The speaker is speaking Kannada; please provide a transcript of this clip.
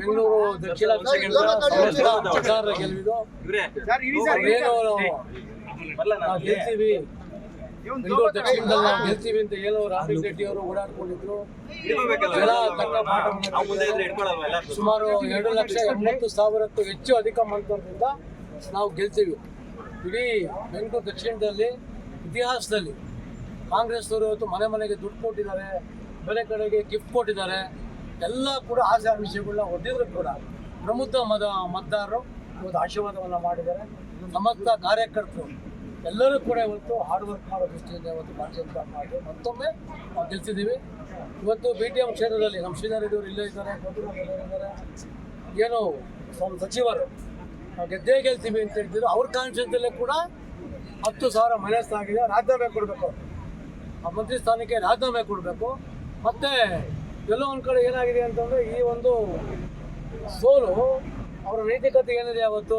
ಬೆಂಗಳೂರು ದಕ್ಷಿಣ ಕ್ಷೇತ್ರದ ಗೆಲುವಿದು ನಾವು ಗೆಲ್ತೀವಿ, ಬೆಂಗಳೂರು ದಕ್ಷಿಣದಲ್ಲಿ ನಾವು ಗೆಲ್ತೀವಿ ಅಂತ ಏನೋ ರಾಹುಲ್ ರೆಡ್ಡಿ ಅವರು ಓಡಾಡ್ಕೊಂಡಿದ್ರು. ಜನ ತಕ್ಕ ಪಾಠವನ್ನು ಸುಮಾರು 2,80,000ಕ್ಕೂ ಹೆಚ್ಚು ಅಧಿಕ ಮತದಿಂದ ನಾವು ಗೆಲ್ತೀವಿ. ಇಡೀ ಬೆಂಗಳೂರು ದಕ್ಷಿಣದಲ್ಲಿ ಇತಿಹಾಸದಲ್ಲಿ ಕಾಂಗ್ರೆಸ್ನವರು ಇವತ್ತು ಮನೆ ಮನೆಗೆ ದುಡ್ಡು ಕೊಟ್ಟಿದ್ದಾರೆ, ಬೇರೆ ಕಡೆಗೆ ಗಿಫ್ಟ್ ಕೊಟ್ಟಿದ್ದಾರೆ. ಎಲ್ಲ ಕೂಡ ಆಸೆ ಆಮಿಷಗಳನ್ನ ಹೊಡೆದಿದ್ರು ಕೂಡ ಪ್ರಮುಖ ಮತದಾರರು ಇವತ್ತು ಆಶೀರ್ವಾದವನ್ನು ಮಾಡಿದ್ದಾರೆ. ಸಮಸ್ತ ಕಾರ್ಯಕರ್ತರು ಎಲ್ಲರೂ ಕೂಡ ಇವತ್ತು ಹಾರ್ಡ್ ವರ್ಕ್ ಮಾಡೋ ದೃಷ್ಟಿಯಿಂದ ಇವತ್ತು ಭಾರತೀಯ ಜನತಾ ಪಾರ್ಟಿ ಮತ್ತೊಮ್ಮೆ ನಾವು ಗೆಲ್ತಿದ್ದೀವಿ. ಇವತ್ತು BTM ಕ್ಷೇತ್ರದಲ್ಲಿ ನಮ್ಮ ಶ್ರೀಧರ್ ರೆಡ್ಡಿ ಅವರು ಇಲ್ಲೇ ಇದ್ದಾರೆ, ಇದ್ದಾರೆ, ಏನು ಸಚಿವರು ನಾವು ಗೆದ್ದೇ ಗೆಲ್ತೀವಿ ಅಂತ ಹೇಳ್ತಿದ್ರು. ಅವ್ರ ಕಾನ್ಸ್ಟಿಟ್ಯೂನ್ಸಿಯಲ್ಲೇ ಕೂಡ 10,000 ಮೈನಸ್ ಆಗಿದೆ. ರಾಜೀನಾಮೆ ಕೊಡಬೇಕು, ಆ ಮಂತ್ರಿ ಸ್ಥಾನಕ್ಕೆ ರಾಜೀನಾಮೆ ಕೊಡಬೇಕು. ಮತ್ತು ಎಲ್ಲೋ ಒಂದು ಕಡೆ ಏನಾಗಿದೆ ಅಂತಂದರೆ ಈ ಒಂದು ಸೋಲು ಅವರ ನೈತಿಕತೆ ಏನಿದೆ ಅವತ್ತು